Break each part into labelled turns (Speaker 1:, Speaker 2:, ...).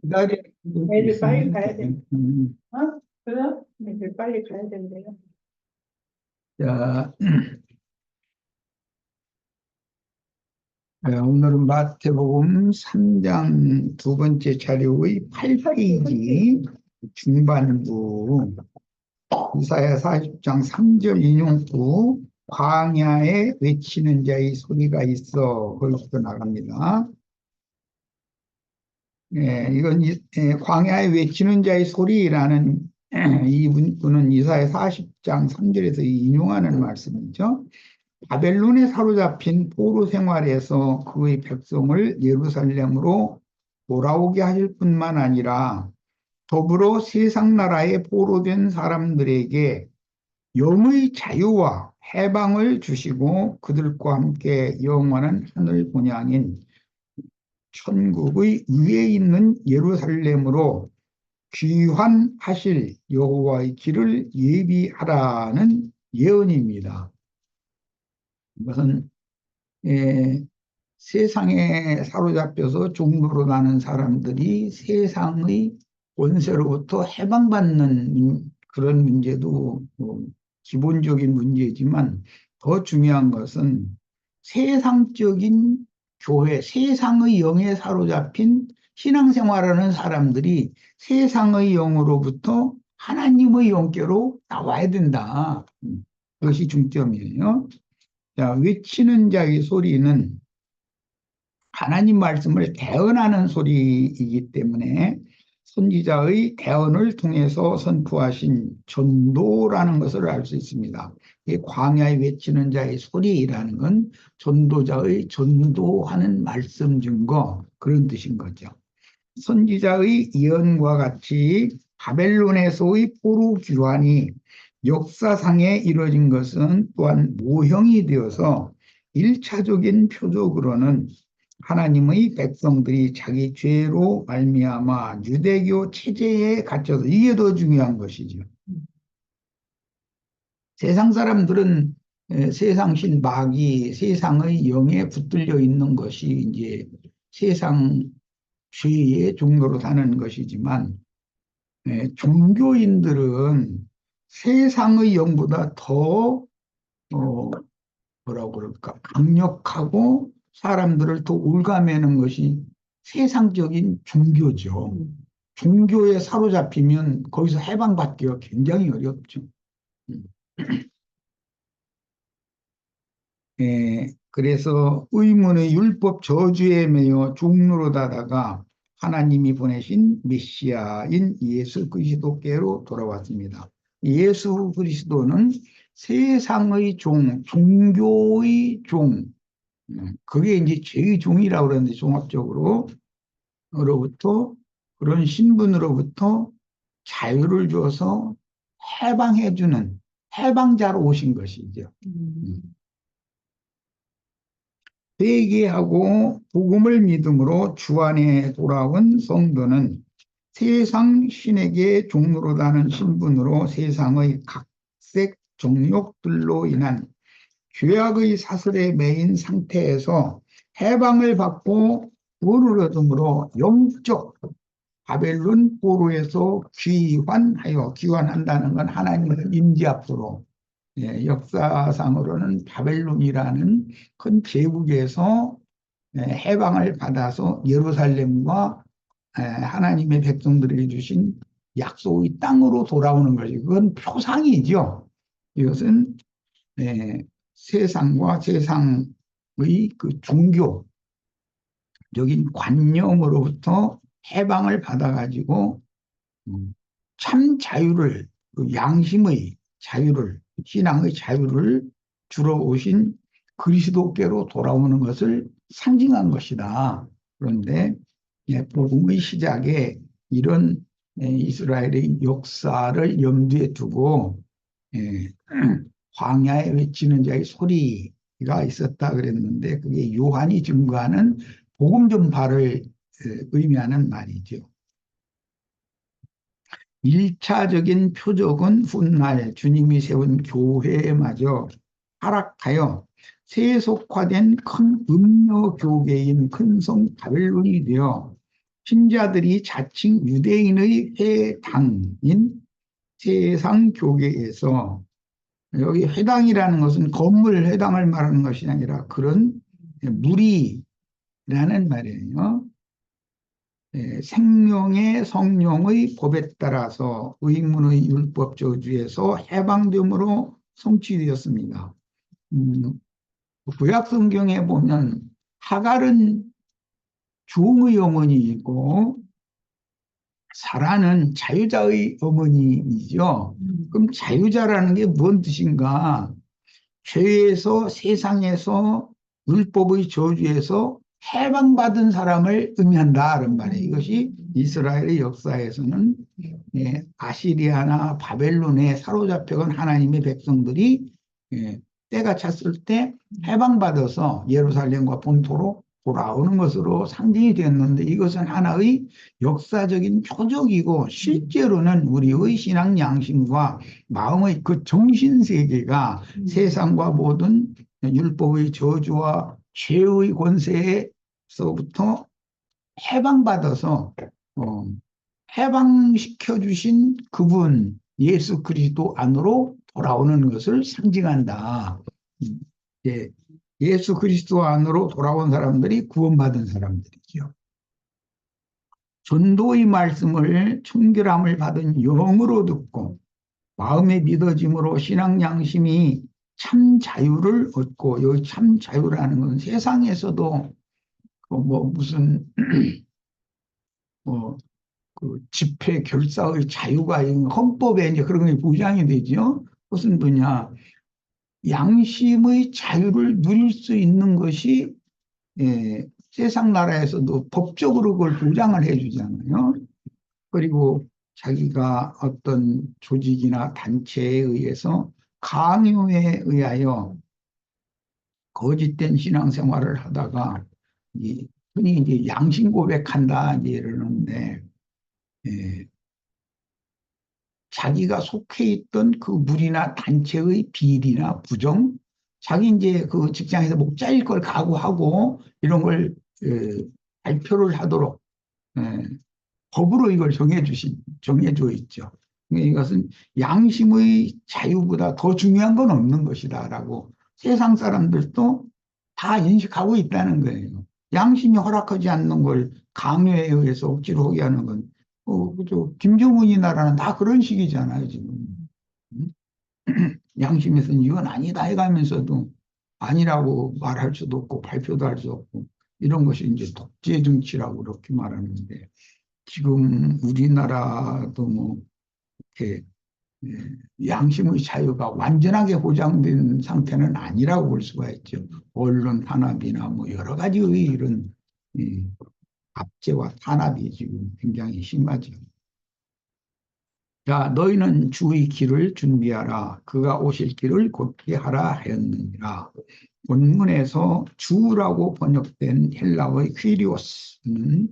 Speaker 1: 기다려.
Speaker 2: 내일 빨리 가야 돼. 어? 그래? 내일 빨리 가야 된대요.
Speaker 1: 자, 오늘은 마태복음 3장 두 번째 자료의 8페이지 중반부 이사야 40장 3절 인용구 광야에 외치는 자의 소리가 있어 거기서 나갑니다. 이건 광야에 외치는 자의 소리라는 이 문구는 이사야 40장 3절에서 인용하는 말씀이죠. 바벨론에 사로잡힌 포로 생활에서 그의 백성을 예루살렘으로 돌아오게 하실 뿐만 아니라 더불어 세상 나라에 포로된 사람들에게 영의 자유와 해방을 주시고 그들과 함께 영원한 하늘 본향인 천국의 위에 있는 예루살렘으로 귀환하실 여호와의 길을 예비하라는 예언입니다. 이것은 세상에 사로잡혀서 종로로 가는 사람들이 세상의 권세로부터 해방받는 그런 문제도 기본적인 문제지만 더 중요한 것은 세상적인 교회, 세상의 영에 사로잡힌 신앙생활하는 사람들이 세상의 영으로부터 하나님의 영께로 나와야 된다. 그것이 중점이에요. 자, 외치는 자의 소리는 하나님 말씀을 대언하는 소리이기 때문에 선지자의 대언을 통해서 선포하신 전도라는 것을 알 수 있습니다. 이 광야에 외치는 자의 소리라는 건 전도자의 전도하는 말씀 증거 그런 뜻인 거죠. 선지자의 예언과 같이 바벨론에서의 포로 귀환이 역사상에 이루어진 것은 또한 모형이 되어서 1차적인 표적으로는 하나님의 백성들이 자기 죄로 말미암아 유대교 체제에 갇혀서 이게 더 중요한 것이죠. 세상 사람들은 세상신 마귀, 세상의 영에 붙들려 있는 것이 이제 세상 죄의 종로로 사는 것이지만 종교인들은 세상의 영보다 더 뭐라고 그럴까 강력하고 사람들을 더 올가매는 것이 세상적인 종교죠. 종교에 사로잡히면 거기서 해방받기가 굉장히 어렵죠. 그래서 의문의 율법 저주에 매여 종로로 다다가 하나님이 보내신 메시아인 예수 그리스도께로 돌아왔습니다. 예수 그리스도는 세상의 종, 종교의 종, 그게 이제 죄의 종이라고 그러는데 종합적으로 그런 신분으로부터 자유를 줘서 해방해주는 해방자로 오신 것이죠. 회개하고 복음을 믿음으로 주 안에 돌아온 성도는 세상 신에게 종로로다는 신분으로 세상의 각색 정욕들로 인한 죄악의 사슬에 매인 상태에서 해방을 받고 구원을 얻음으로 영적 바벨론 포로에서 귀환한다는 건 하나님의 임재 앞으로 역사상으로는 바벨론이라는 큰 제국에서 해방을 받아서 예루살렘과 하나님의 백성들에게 주신 약속의 땅으로 돌아오는 것이 그건 표상이죠. 이것은 세상과 세상의 그 종교적인 관념으로부터 해방을 받아가지고 참 자유를, 그 양심의 자유를, 신앙의 자유를 주러 오신 그리스도께로 돌아오는 것을 상징한 것이다. 그런데 복음의 시작에 이런 이스라엘의 역사를 염두에 두고 광야에 외치는 자의 소리가 있었다 그랬는데 그게 요한이 증거하는 복음 전파를 의미하는 말이죠. 1차적인 표적은 훗날 주님이 세운 교회마저 타락하여 세속화된 큰 음료 교계인 큰 성 바벨론이 되어 신자들이 자칭 유대인의 회당인 세상교계에서, 여기 회당이라는 것은 건물 회당을 말하는 것이 아니라 그런 무리라는 말이에요. 생명의 성령의 법에 따라서 의문의 율법 저주에서 해방됨으로 성취되었습니다. 구약 성경에 보면 하갈은 종의 어머니이고 사라는 자유자의 어머니이죠. 그럼 자유자라는 게 뭔 뜻인가? 죄에서, 세상에서, 율법의 저주에서 해방받은 사람을 의미한다 그런 말이에요. 이것이 이스라엘의 역사에서는 아시리아나 바벨론에 사로잡혀간 하나님의 백성들이 때가 찼을 때 해방받아서 예루살렘과 본토로 돌아오는 것으로 상징이 되었는데, 이것은 하나의 역사적인 표적이고 실제로는 우리의 신앙 양심과 마음의 그 정신세계가 세상과 모든 율법의 저주와 죄의 권세에서부터 해방받아서 해방시켜 주신 그분 예수 그리스도 안으로 돌아오는 것을 상징한다. 예, 예수 그리스도 안으로 돌아온 사람들이 구원받은 사람들이죠. 전도의 말씀을 청결함을 받은 영으로 듣고 마음의 믿어짐으로 신앙 양심이 참 자유를 얻고, 여기 참 자유라는 건 세상에서도 무슨 그 집회 결사의 자유가 헌법에 이제 그런 게 보장이 되죠. 무슨 뭐냐, 양심의 자유를 누릴 수 있는 것이 세상 나라에서도 법적으로 그걸 보장을 해주잖아요. 그리고 자기가 어떤 조직이나 단체에 의해서 강요에 의하여 거짓된 신앙생활을 하다가 흔히 이제 양심 고백한다 이제 이러는데, 자기가 속해 있던 그 무리나 단체의 비리나 부정, 자기 이제 그 직장에서 목 잘릴 걸 각오하고 이런 걸 발표를 하도록 법으로 이걸 정해져 있죠. 이것은 양심의 자유보다 더 중요한 건 없는 것이다라고 세상 사람들도 다 인식하고 있다는 거예요. 양심이 허락하지 않는 걸 강요에 의해서 억지로 하게 하는 건, 그죠. 김정은이 나라는 다 그런 식이잖아요, 지금. 양심에서는 이건 아니다 해가면서도 아니라고 말할 수도 없고 발표도 할 수 없고, 이런 것이 이제 독재 정치라고 그렇게 말하는데, 지금 우리나라도 뭐 이렇게 양심의 자유가 완전하게 보장된 상태는 아니라고 볼 수가 있죠. 언론 탄압이나 뭐 여러 가지의 이런 압제와 탄압이 지금 굉장히 심하죠. 자, 너희는 주의 길을 준비하라. 그가 오실 길을 곧게 하라 하였느니라. 본문에서 주라고 번역된 헬라어의 퀴리오스는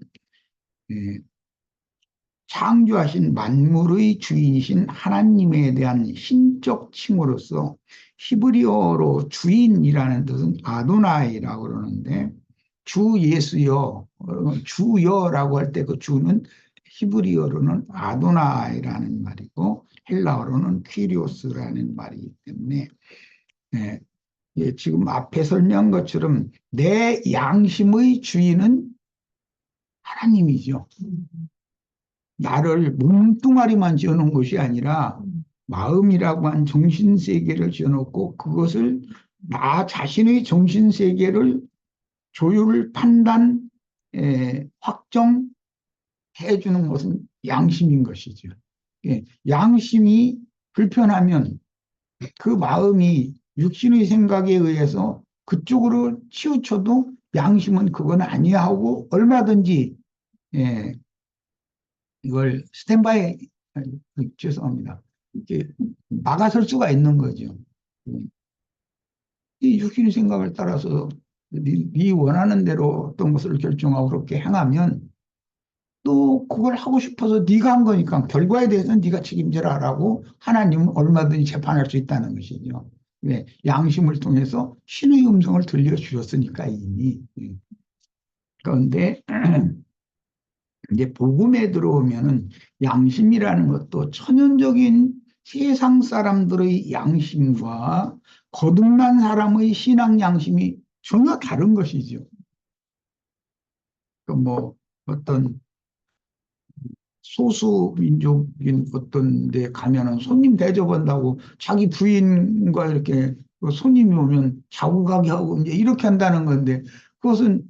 Speaker 1: 창조하신 만물의 주인이신 하나님에 대한 신적 칭호로서 히브리어로 주인이라는 뜻은 아도나이라고 그러는데, 주 예수여, 주여라고 할 때 그 주는 히브리어로는 아도나이라는 말이고 헬라어로는 퀴리오스라는 말이기 때문에, 지금 앞에 설명한 것처럼 내 양심의 주인은 하나님이죠. 나를 몸뚱아리만 지어놓은 것이 아니라 마음이라고 한 정신세계를 지어놓고 그것을 나 자신의 정신세계를 조율, 판단, 확정해 주는 것은 양심인 것이죠. 양심이 불편하면 그 마음이 육신의 생각에 의해서 그쪽으로 치우쳐도 양심은 그건 아니야 하고 얼마든지 이걸 스탠바이, 죄송합니다, 이렇게 막아설 수가 있는 거죠. 이 육신의 생각을 따라서 네 원하는 대로 어떤 것을 결정하고 그렇게 행하면 또 그걸 하고 싶어서 네가 한 거니까 결과에 대해서는 네가 책임져라라고 하나님은 얼마든지 재판할 수 있다는 것이죠. 왜? 양심을 통해서 신의 음성을 들려주셨으니까 이미. 그런데 이제 복음에 들어오면은 양심이라는 것도 천연적인 세상 사람들의 양심과 거듭난 사람의 신앙 양심이 전혀 다른 것이죠. 그 뭐 어떤 소수 민족인 어떤 데 가면은 손님 대접한다고 자기 부인과 이렇게 그 손님이 오면 자고가게 하고 이제 이렇게 한다는 건데, 그것은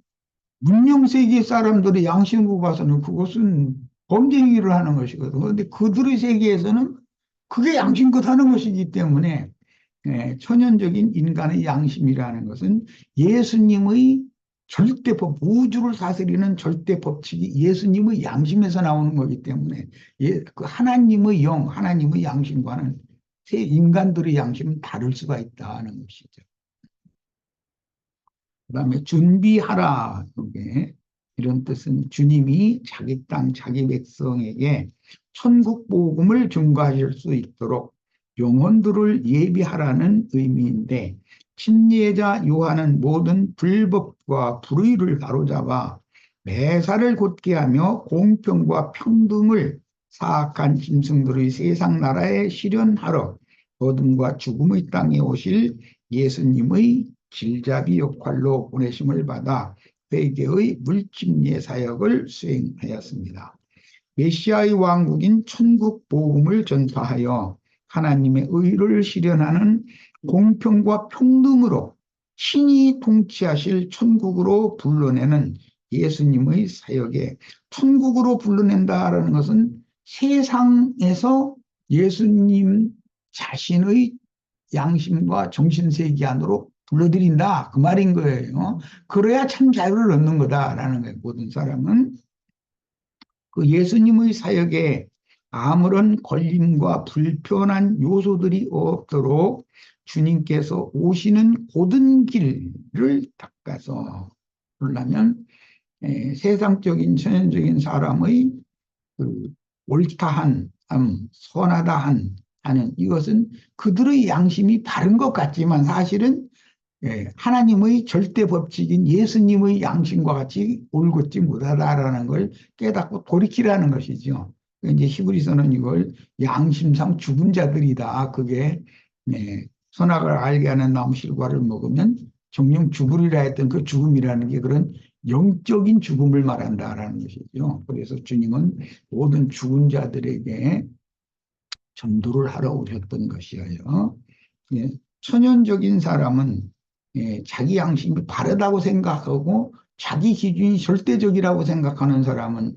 Speaker 1: 문명 세계 사람들의 양심으로 봐서는 그것은 범죄 행위를 하는 것이거든. 그런데 그들의 세계에서는 그게 양심껏 하는 것이기 때문에, 천연적인 인간의 양심이라는 것은 예수님의 절대법, 우주를 다스리는 절대 법칙이 예수님의 양심에서 나오는 거기 때문에, 그 하나님의 영, 하나님의 양심과는 새 인간들의 양심은 다를 수가 있다는 것이죠. 그다음에 준비하라, 이게 이런 뜻은 주님이 자기 땅, 자기 백성에게 천국 복음을 증거하실 수 있도록 영혼들을 예비하라는 의미인데, 침례자 요한은 모든 불법과 불의를 바로잡아 매사를 곧게 하며 공평과 평등을 사악한 짐승들의 세상 나라에 실현하러 어둠과 죽음의 땅에 오실 예수님의 길잡이 역할로 보내심을 받아 회개의 물침례 사역을 수행하였습니다. 메시아의 왕국인 천국 복음을 전파하여 하나님의 의를 실현하는 공평과 평등으로 신이 통치하실 천국으로 불러내는 예수님의 사역에, 천국으로 불러낸다라는 것은 세상에서 예수님 자신의 양심과 정신세계 안으로 불러들인다, 그 말인 거예요. 그래야 참 자유를 얻는 거다라는 거예요. 모든 사람은 그 예수님의 사역에 아무런 걸림과 불편한 요소들이 없도록 주님께서 오시는 고든 길을 닦아서 그러려면, 세상적인 천연적인 사람의 그 옳다한 선하다한 하는 이것은 그들의 양심이 바른 것 같지만, 사실은 하나님의 절대 법칙인 예수님의 양심과 같이 옳고지 못하다라는 걸 깨닫고 돌이키라는 것이죠. 이제 히브리서는 이걸 양심상 죽은 자들이다. 그게, 선악을 알게 하는 나무 실과를 먹으면 정령 죽으리라 했던 그 죽음이라는 게 그런 영적인 죽음을 말한다라는 것이죠. 그래서 주님은 모든 죽은 자들에게 전도를 하러 오셨던 것이에요. 천연적인 사람은, 자기 양심이 바르다고 생각하고 자기 기준이 절대적이라고 생각하는 사람은,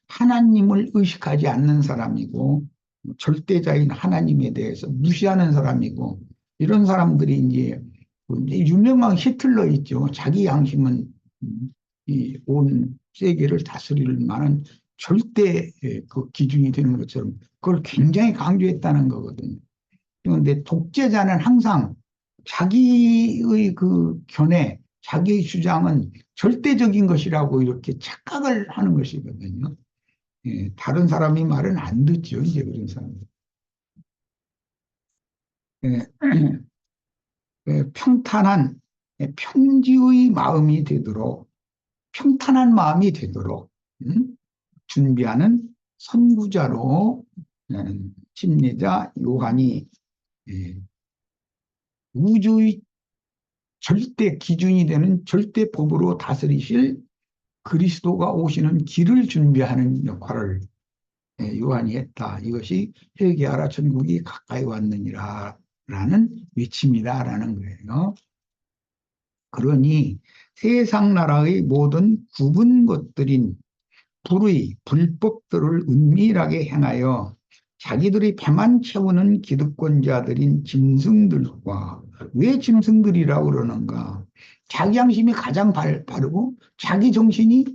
Speaker 1: 하나님을 의식하지 않는 사람이고, 절대자인 하나님에 대해서 무시하는 사람이고, 이런 사람들이 이제 유명한 히틀러 있죠. 자기 양심은 이 온 세계를 다스릴 만한 절대 그 기준이 되는 것처럼 그걸 굉장히 강조했다는 거거든요. 그런데 독재자는 항상 자기의 그 견해, 자기의 주장은 절대적인 것이라고 이렇게 착각을 하는 것이거든요. 다른 사람이 말은 안 듣죠, 이제 그런 사람들. 예, 평탄한, 평지의 마음이 되도록, 평탄한 마음이 되도록, 준비하는 선구자로, 침례자 요한이, 예, 우주의 절대 기준이 되는 절대 법으로 다스리실 그리스도가 오시는 길을 준비하는 역할을, 요한이 했다. 이것이 회개하라 천국이 가까이 왔느니라 라는 외침이다라는 거예요. 그러니 세상 나라의 모든 굽은 것들인 불의, 불법들을 은밀하게 행하여 자기들이 배만 채우는 기득권자들인 짐승들과, 왜 짐승들이라고 그러는가? 자기 양심이 가장 바르고 자기 정신이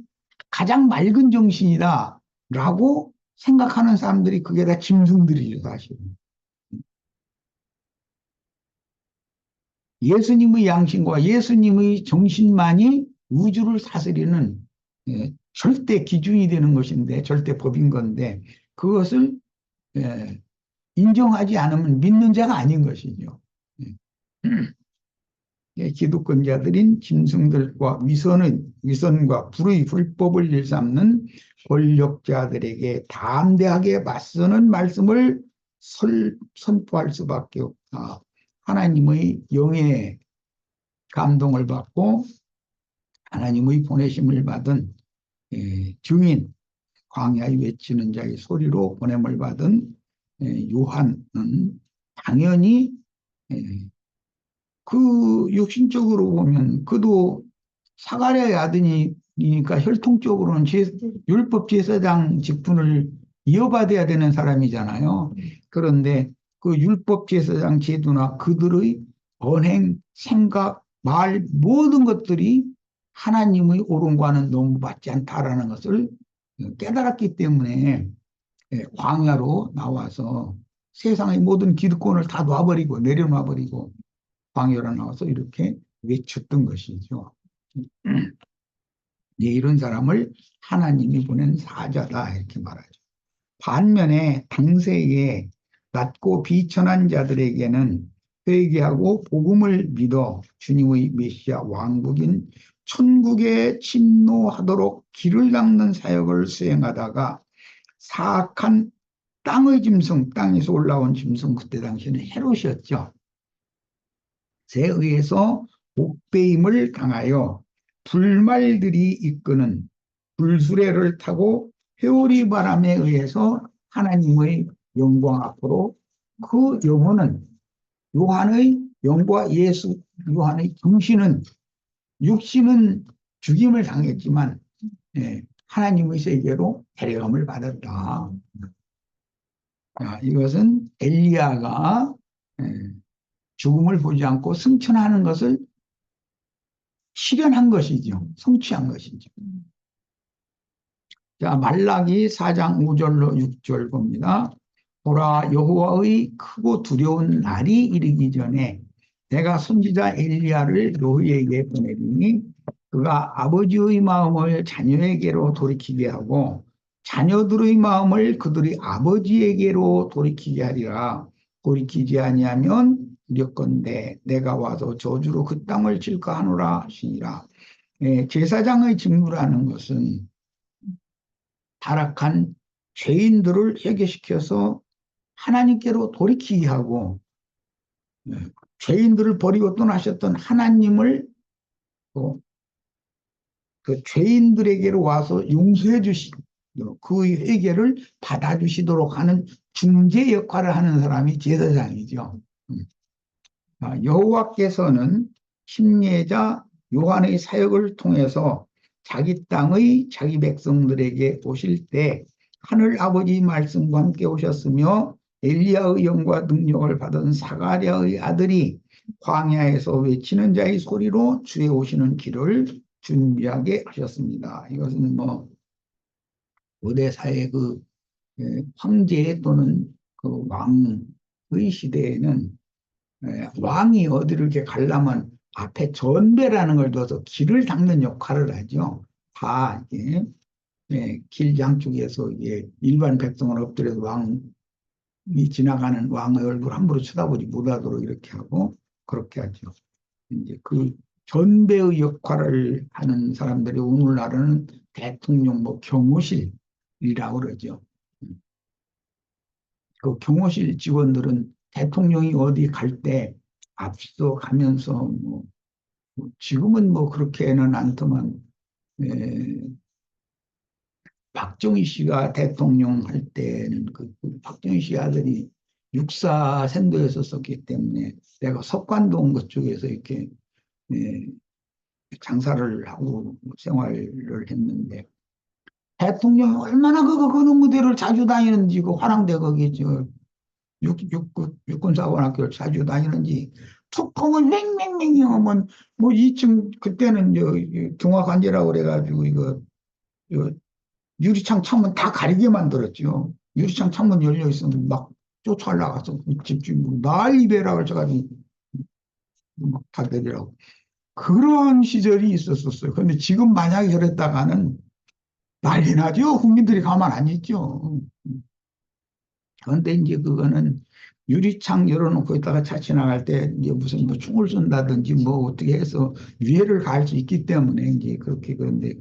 Speaker 1: 가장 맑은 정신이다라고 생각하는 사람들이 그게 다 짐승들이죠, 사실은. 예수님의 양심과 예수님의 정신만이 우주를 다스리는, 절대 기준이 되는 것인데, 절대 법인 건데, 그것을 인정하지 않으면 믿는 자가 아닌 것이죠. 기득권자들인 짐승들과 위선과 불의, 불법을 일삼는 권력자들에게 담대하게 맞서는 말씀을 선포할 수밖에 없다. 하나님의 영의 감동을 받고 하나님의 보내심을 받은 증인, 광야에 외치는 자의 소리로 보냄을 받은 요한은 당연히 그 육신적으로 보면 그도 사가랴의 아들이니까 혈통적으로는 율법 제사장 직분을 이어받아야 되는 사람이잖아요. 그런데 그 율법 제사장 제도나 그들의 언행, 생각, 말 모든 것들이 하나님의 옳음과는 너무 맞지 않다라는 것을 깨달았기 때문에 광야로 나와서 세상의 모든 기득권을 다 놔버리고 내려놔버리고 광야로 나와서 이렇게 외쳤던 것이죠. 이런 사람을 하나님이 보낸 사자다 이렇게 말하죠. 반면에 당세에 낮고 비천한 자들에게는 회개하고 복음을 믿어 주님의 메시아 왕국인 천국에 침노하도록 길을 닦는 사역을 수행하다가 사악한 땅의 짐승, 땅에서 올라온 짐승, 그때 당시에는 헤롯이었죠. 에 의해서 목배임을 당하여 불말들이 이끄는 불수레를 타고 회오리 바람에 의해서 하나님의 영광 앞으로 그 영혼은 요한의 영과 예수 요한의 정신은 육신은 죽임을 당했지만 하나님의 세계로 데려감을 받았다. 이것은 엘리야가 죽음을 보지 않고 승천하는 것을 실현한 것이죠. 성취한 것이죠. 자, 말라기 4장 5절로 6절 봅니다. 보라, 여호와의 크고 두려운 날이 이르기 전에 내가 선지자 엘리야를 너희에게 보내리니 그가 아버지의 마음을 자녀에게로 돌이키게 하고 자녀들의 마음을 그들의 아버지에게로 돌이키게 하리라. 돌이키지 아니하면 두렵건대 내가 와서 저주로 그 땅을 칠까 하노라 하시니라. 제사장의 직무라는 것은 타락한 죄인들을 회개시켜서 하나님께로 돌이키게 하고 죄인들을 버리고 떠나셨던 하나님을 또 그 죄인들에게로 와서 용서해 주시고 그 회개를 받아주시도록 하는 중재 역할을 하는 사람이 제사장이죠. 여호와께서는 침례자 요한의 사역을 통해서 자기 땅의 자기 백성들에게 오실 때 하늘 아버지 말씀과 함께 오셨으며 엘리야의 영과 능력을 받은 사가랴의 아들이 광야에서 외치는 자의 소리로 주에 오시는 길을 준비하게 하셨습니다. 이것은 고대사의 그 황제 또는 그 왕의 시대에는 왕이 어디를 이렇게 가려면 앞에 전배라는 걸 둬서 길을 닦는 역할을 하죠. 다 이게 길 양쪽에서 일반 백성은 엎드려서 왕이 지나가는 왕의 얼굴 함부로 쳐다보지 못하도록 이렇게 하고 그렇게 하죠. 이제 그 전배의 역할을 하는 사람들이 오늘날은 대통령 경호실이라고 그러죠. 그 경호실 직원들은 대통령이 어디 갈 때 앞서 가면서 지금은 그렇게는 않더만 박정희 씨가 대통령 할 때는 그 박정희 씨 아들이 육사 생도에서 썼기 때문에 내가 석관동 그쪽에서 이렇게 장사를 하고 생활을 했는데 대통령이 얼마나 그 무대를 자주 다니는지 그 화랑대 거기 육군사관학교를 자주 다니는지 툭하면 맹맹맹이 하면 2층 그때는 중화관제라고 그래가지고 이거 유리창 창문 다 가리게 만들었죠. 유리창 창문 열려 있으면 막 쫓아나가서 집주인 난리배락을 쳐가지고 막다 내리라고 그런 시절이 있었어요. 그런데 지금 만약에 저랬다가는 난리 나죠. 국민들이 가만 안 있죠. 그런데 이제 그거는 유리창 열어놓고 있다가 차 지나갈 때 이제 무슨 총을 쏜다든지 어떻게 해서 위해를 가할 수 있기 때문에 이제 그렇게 그런데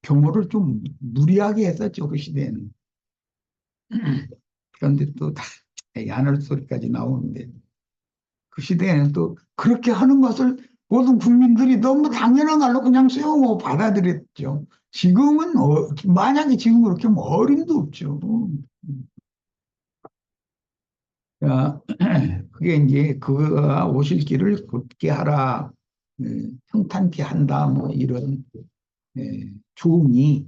Speaker 1: 경호를 좀 무리하게 했었죠, 그 시대에는. 그런데 또 다 야늘 소리까지 나오는데 그 시대에는 또 그렇게 하는 것을 모든 국민들이 너무 당연한 걸로 그냥 수용하고 받아들였죠. 지금은 만약에 지금 그렇게 하면 어림도 없죠. 야, 그게 이제 그가 오실 길을 곧게 하라, 평탄케 한다, 뭐 이런 조응이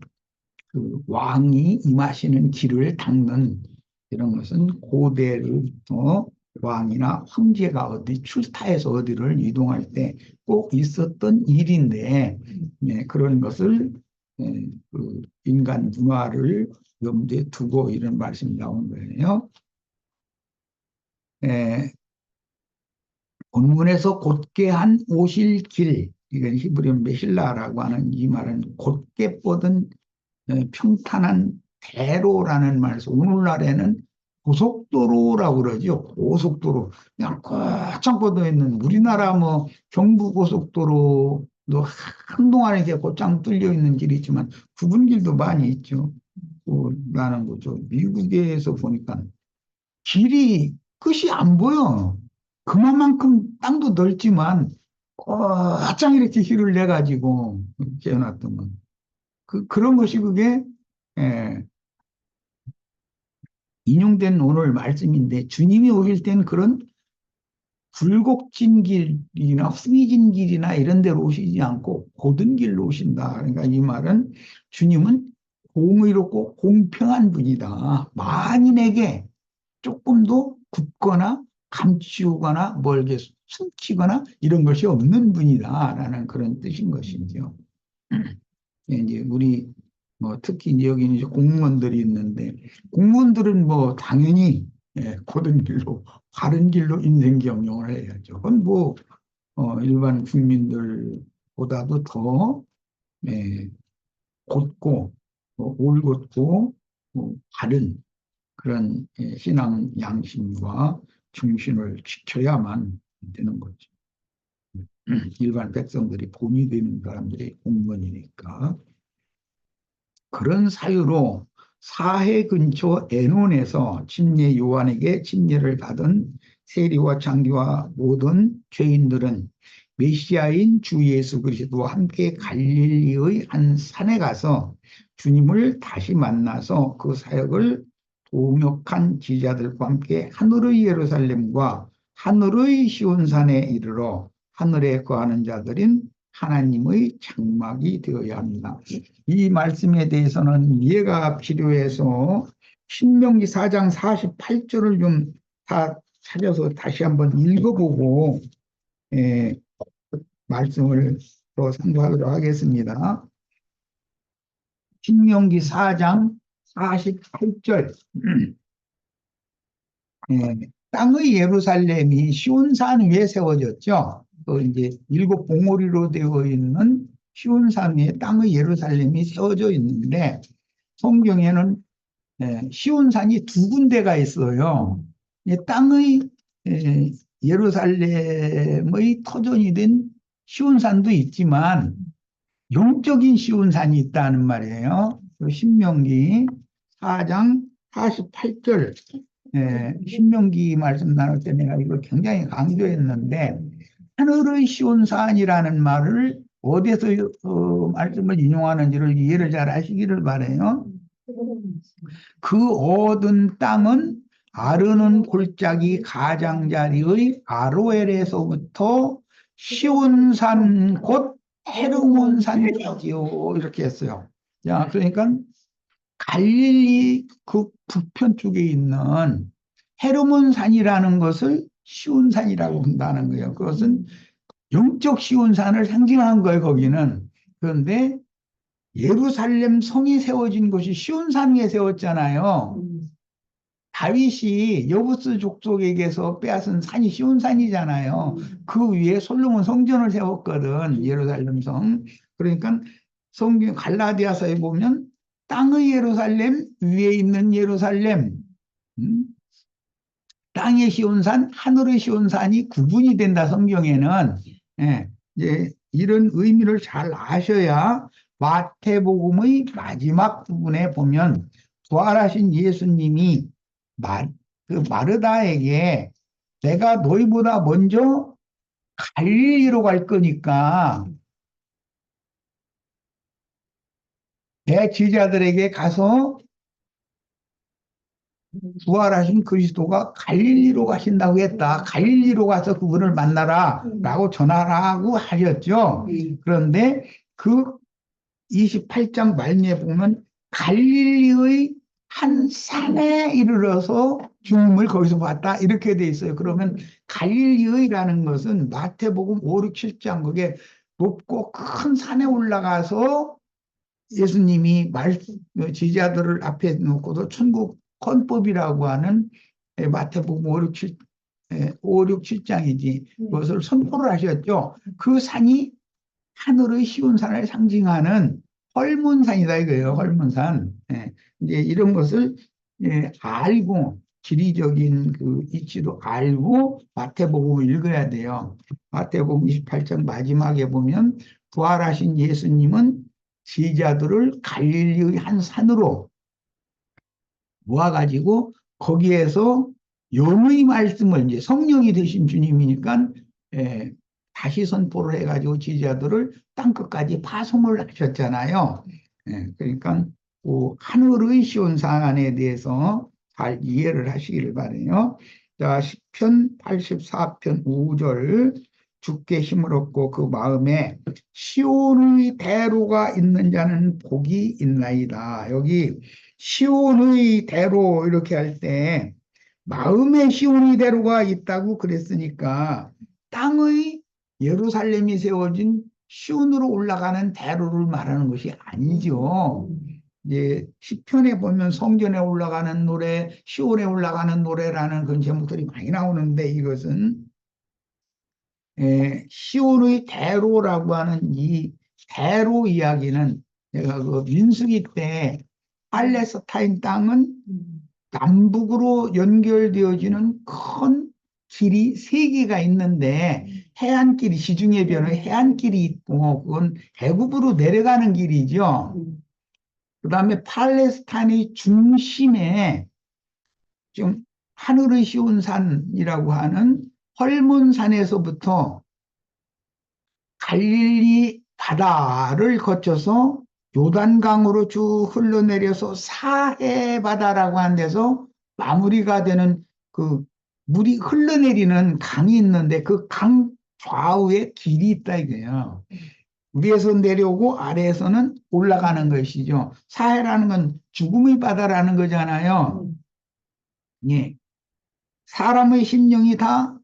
Speaker 1: 그 왕이 임하시는 길을 닦는 이런 것은 고대로부터 왕이나 황제가 어디 출타해서 어디를 이동할 때 꼭 있었던 일인데 그런 것을 그 인간 문화를 염두에 두고 이런 말씀이 나온 거예요. 에, 본문에서 곧게 한 오실 길, 이건 히브리어 메실라라고 하는 이 말은 곧게 뻗은 평탄한 대로라는 말에서 오늘날에는 고속도로라고 그러죠. 고속도로. 그냥 꽉 뻗어 있는 우리나라 뭐 경부고속도로도 한동안에 이제 곧장 뚫려 있는 길이 있지만 굽은 길도 많이 있죠. 라는 거죠. 미국에서 보니까 길이 끝이 안 보여. 그만큼 땅도 넓지만 꽉장 이렇게 길을 내 가지고 이렇게 해놨던 건. 그런 것이 그게 예, 인용된 오늘 말씀인데 주님이 오실 때는 그런 굴곡진 길이나 후미진 길이나 이런 데로 오시지 않고 고든 길로 오신다. 그러니까 이 말은 주님은 공의롭고 공평한 분이다. 만인에게 조금도 굽거나 감추거나 멀게 숨기거나 이런 것이 없는 분이다라는 그런 뜻인 것이죠. 이제 우리 뭐 특히 이제 여기는 이제 공무원들이 있는데 공무원들은 뭐 당연히 고든 길로 바른 길로 인생 경영을 해야죠. 그건 뭐 일반 국민들보다도 더 곧고 올곧고 바른 그런 신앙 양심과 중심을 지켜야만 되는 거죠. 일반 백성들이 본이 되는 사람들이 공무원이니까. 그런 사유로 사해 근처 에논에서 침례 요한에게 침례를 받은 세리와 장기와 모든 죄인들은 메시아인 주 예수 그리스도와 함께 갈릴리의 한 산에 가서 주님을 다시 만나서 그 사역을 동역한 지자들과 함께 하늘의 예루살렘과 하늘의 시온산에 이르러 하늘에 거하는 자들인 하나님의 장막이 되어야 합니다. 이 말씀에 대해서는 이해가 필요해서 신명기 4장 48절을 좀 다 찾아서 다시 한번 읽어보고 말씀을 또 상고하도록 하겠습니다. 신명기 4장 48절 땅의 예루살렘이 시온산 위에 세워졌죠. 또 이제 일곱 봉우리로 되어 있는 시온산 위에 땅의 예루살렘이 세워져 있는데 성경에는 시온산이 두 군데가 있어요. 땅의 예루살렘의 터전이 된 시온산도 있지만 영적인 시온산이 있다는 말이에요. 신명기 4장 48절 신명기 말씀 나눌 때 내가 이걸 굉장히 강조했는데 하늘의 시온산이라는 말을 어디서 말씀을 인용하는지를 이해를 잘 하시기를 바라요. 그 얻은 땅은 아르논 골짜기 가장자리의 아로엘에서부터 시온산 곧 헤르몬산이지요. 이렇게 했어요. 자, 그러니까 갈릴리 그 북편 쪽에 있는 헤르몬산이라는 것을 시온산이라고 한다는 거예요. 그것은 영적 시온산을 상징한 거예요, 거기는. 그런데 예루살렘 성이 세워진 곳이 시온산 위에 세웠잖아요. 다윗이 여부스 족속에게서 빼앗은 산이 시온산이잖아요. 그 위에 솔로몬 성전을 세웠거든, 예루살렘 성. 그러니까 성경 갈라디아서에 보면 땅의 예루살렘 위에 있는 예루살렘, 땅의 시온산, 하늘의 시온산이 구분이 된다, 성경에는. 이제 이런 의미를 잘 아셔야 마태복음의 마지막 부분에 보면 부활하신 예수님이 그 마르다에게 내가 너희보다 먼저 갈릴리로 갈 거니까 내 제자들에게 가서 부활하신 그리스도가 갈릴리로 가신다고 했다. 갈릴리로 가서 그분을 만나라라고 전하라고 하셨죠. 그런데 그 28장 말미에 보면 갈릴리의 한 산에 이르러서 죽음을 거기서 봤다. 이렇게 돼 있어요. 그러면 갈릴리의라는 것은 마태복음 5, 6, 7장 그게 높고 큰 산에 올라가서 예수님이 제자들을 앞에 놓고도 천국 헌법이라고 하는 마태복음 5, 6, 7, 5, 6, 7장이지 그것을 선포를 하셨죠. 그 산이 하늘의 시온 산을 상징하는 헐문산이다 이거예요. 헐문산. 이제 이런 것을 알고 지리적인 그 이치도 알고 마태복음을 읽어야 돼요. 마태복음 28장 마지막에 보면 부활하신 예수님은 제자들을 갈릴리의 한 산으로 모아가지고 거기에서 영의 말씀을 이제 성령이 되신 주님이니까 다시 선포를 해가지고 제자들을 땅끝까지 파송을 하셨잖아요. 그러니까 그 하늘의 시온산에 대해서 잘 이해를 하시기를 바라요. 자, 시편 84편 5절 주께 힘을 얻고 그 마음에 시온의 대로가 있는 자는 복이 있나이다. 여기 시온의 대로 이렇게 할 때 마음에 시온의 대로가 있다고 그랬으니까 땅의 예루살렘이 세워진 시온으로 올라가는 대로를 말하는 것이 아니죠. 이제 시편에 보면 성전에 올라가는 노래, 시온에 올라가는 노래라는 그런 제목들이 많이 나오는데 이것은 시온의 대로라고 하는 이 대로 이야기는 내가 그 민수기 때 팔레스타인 땅은 남북으로 연결되어지는 큰 길이 세 개가 있는데 해안길이 시중에 비하면 해안길이 있고 그건 애굽으로 내려가는 길이죠. 그다음에 팔레스타인의 중심에 지금 하늘의 시온산이라고 하는 헐몬산에서부터 갈릴리 바다를 거쳐서 요단강으로 쭉 흘러내려서 사해 바다라고 하는 데서 마무리가 되는 그 물이 흘러내리는 강이 있는데 그 강 좌우에 길이 있다 이거예요. 위에서 내려오고 아래에서는 올라가는 것이죠. 사해라는 건 죽음의 바다라는 거잖아요. 예. 사람의 심령이 다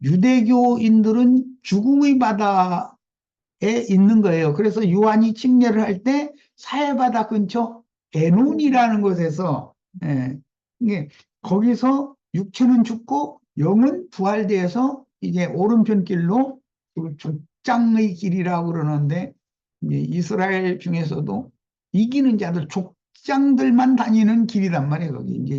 Speaker 1: 유대교인들은 죽음의 바다에 있는 거예요. 그래서 요한이 침례를 할 때 사해바다 근처 에논이라는 곳에서 이게 거기서 육체는 죽고 영은 부활되어서 이제 오른편 길로 그 족장의 길이라고 그러는데 이제 이스라엘 중에서도 이기는 자들 족장들만 다니는 길이란 말이에요. 거기 이제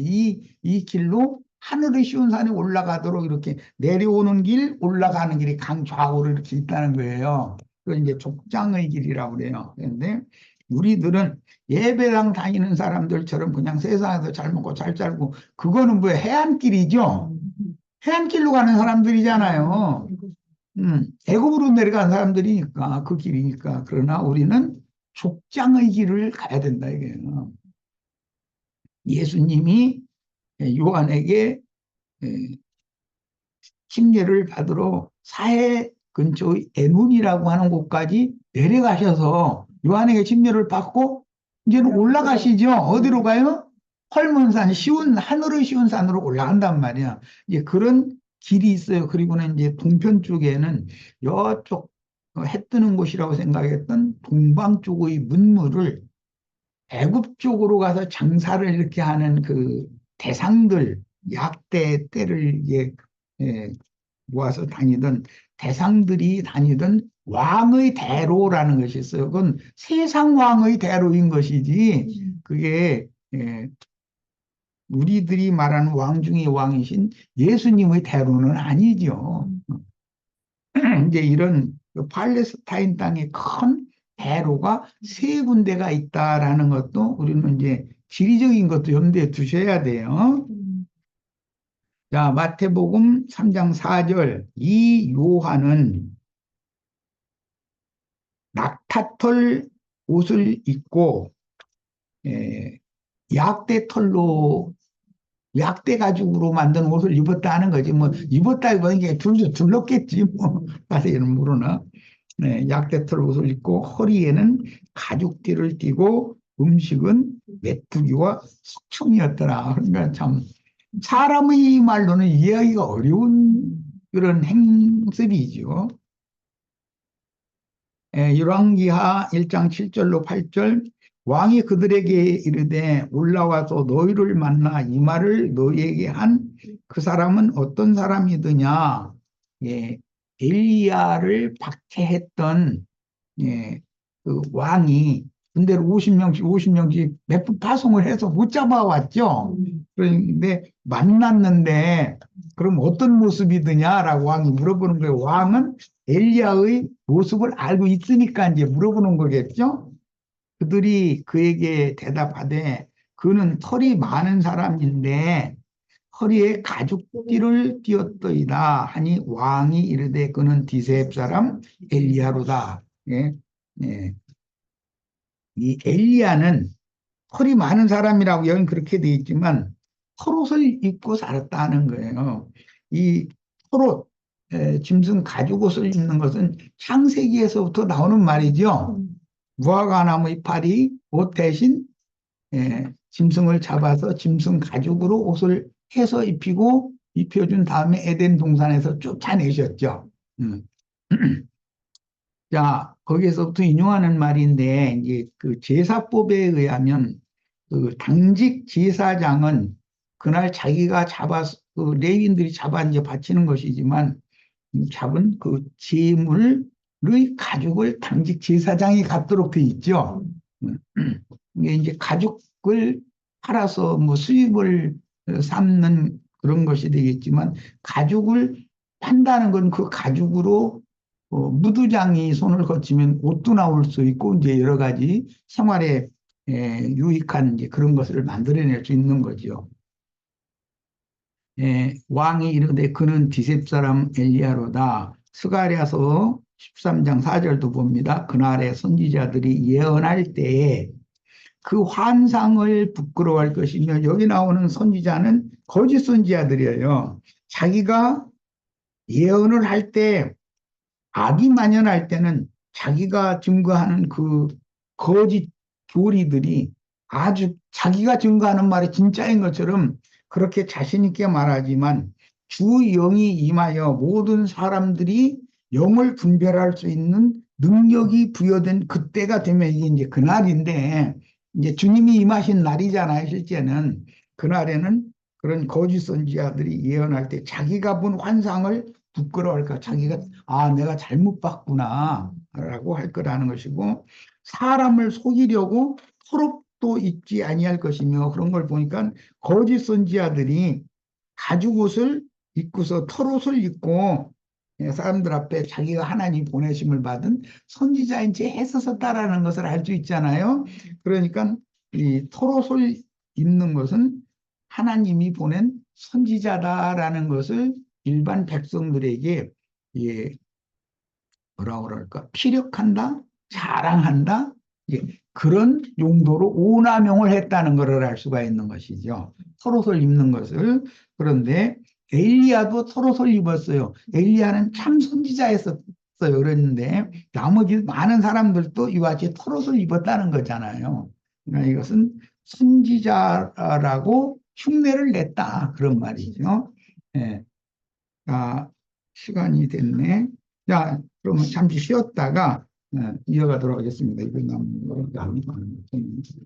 Speaker 1: 이 길로 하늘의 시온 산에 올라가도록 이렇게 내려오는 길, 올라가는 길이 강 좌우로 이렇게 있다는 거예요. 그걸 이제 족장의 길이라고 그래요. 그런데 우리들은 예배당 다니는 사람들처럼 그냥 세상에서 잘 먹고 잘 살고 그거는 뭐 해안길이죠. 해안길로 가는 사람들이잖아요. 애굽으로 내려간 사람들이니까 그 길이니까. 그러나 우리는 족장의 길을 가야 된다 이게요. 예수님이 요한에게 침례를 받으러 사해 근처의 에논이라고 하는 곳까지 내려가셔서 요한에게 침례를 받고 이제는 올라가시죠. 어디로 가요? 헐몬산, 시온, 하늘의 시온 산으로 올라간단 말이야. 이제 그런 길이 있어요. 그리고는 이제 동편 쪽에는 이쪽 해 뜨는 곳이라고 생각했던 동방 쪽의 문물을 애굽 쪽으로 가서 장사를 이렇게 하는 그 대상들, 약대 때를 이제 모아서 다니던 대상들이 다니던 왕의 대로라는 것이 있어요. 그건 세상 왕의 대로인 것이지 그게 우리들이 말하는 왕 중의 왕이신 예수님의 대로는 아니죠. 이제 이런 그 팔레스타인 땅의 큰 대로가 세 군데가 있다라는 것도 우리는 이제 지리적인 것도 염두에 두셔야 돼요. 자, 마태복음 3장 4절. 이 요한은 낙타털 옷을 입고 약대 털로 약대 가죽으로 만든 옷을 입었다는 거지. 뭐 입었다기보다는 이게 둘렀겠지. 뭐 자세히는 모르나. 네, 약대털 옷을 입고 허리에는 가죽띠를 띠고 음식은 메뚜기와 석청이었더라. 그러니까 참 사람의 말로는 이해하기가 어려운 그런 행습이죠. 열왕기하 1장 7절로 8절. 왕이 그들에게 이르되 올라와서 너희를 만나 이 말을 너희에게 한 그 사람은 어떤 사람이더냐. 예, 엘리야를 박해했던 그 왕이 군대를 50명씩 몇 번 파송을 해서 못 잡아왔죠. 그런데 만났는데 그럼 어떤 모습이더냐라고 왕이 물어보는 거예요. 왕은 엘리야의 모습을 알고 있으니까 이제 물어보는 거겠죠. 그들이 그에게 대답하되 그는 털이 많은 사람인데 허리에 가죽띠를 띠었더이다 하니 왕이 이르되 그는 디셉 사람 엘리야로다. 예, 예. 이 엘리야는 털이 많은 사람이라고 여기 그렇게 되어 있지만 털옷을 입고 살았다는 거예요. 이 털옷, 짐승 가죽옷을 입는 것은 창세기에서부터 나오는 말이죠. 무화과나무의 팔이 옷 대신 짐승을 잡아서 짐승 가죽으로 옷을 해서 입혀준 다음에 에덴 동산에서 쫓아내셨죠. 음. 자, 거기에서부터 인용하는 말인데, 이제 그 제사법에 의하면 그 당직 제사장은 그날 자기가 그 레위인들이 잡아 이제 바치는 것이지만 잡은 그 제물의 가죽을 당직 제사장이 갖도록 돼 있죠. 이게 이제 가죽을 팔아서 뭐 수입을 삼는 그런 것이 되겠지만 가죽을 판다는 건 그 가죽으로 무두장이 손을 거치면 옷도 나올 수 있고 이제 여러 가지 생활에 유익한 이제 그런 것을 만들어낼 수 있는 거죠. 왕이 이르되 그는 디셉 사람 엘리야로다. 스가랴서 13장 4절도 봅니다. 그날의 선지자들이 예언할 때에 그 환상을 부끄러워할 것이며 여기 나오는 선지자는 거짓 선지자들이에요. 자기가 예언을 할 때 악이 만연할 때는 자기가 증거하는 그 거짓 교리들이 아주 자기가 증거하는 말이 진짜인 것처럼 그렇게 자신 있게 말하지만 주 영이 임하여 모든 사람들이 영을 분별할 수 있는 능력이 부여된 그때가 되면 이게 이제 그날인데 이제 주님이 임하신 날이잖아요. 실제는 그날에는 그런 거짓 선지자들이 예언할 때 자기가 본 환상을 부끄러워할까 자기가 내가 잘못 봤구나 라고 할 거라는 것이고 사람을 속이려고 서럽도 잊지 아니할 것이며 그런 걸 보니까 거짓 선지자들이 가죽옷을 입고서 털옷을 입고 사람들 앞에 자기가 하나님 보내심을 받은 선지자인 채 했었다라는 것을 알 수 있잖아요. 그러니까 이 털옷을 입는 것은 하나님이 보낸 선지자다라는 것을 일반 백성들에게 예, 뭐라 그럴까 피력한다, 자랑한다 그런 용도로 오남용을 했다는 것을 알 수가 있는 것이죠. 털옷을 입는 것을. 그런데 엘리야도 털옷을 입었어요. 엘리야는 참 선지자였었어요. 그랬는데 나머지 많은 사람들도 이와 같이 털옷을 입었다는 거잖아요. 그러니까 이것은 선지자라고 흉내를 냈다 그런 말이죠. 예. 시간이 됐네. 자, 그러면 잠시 쉬었다가 이어가도록 하겠습니다. 이거 너무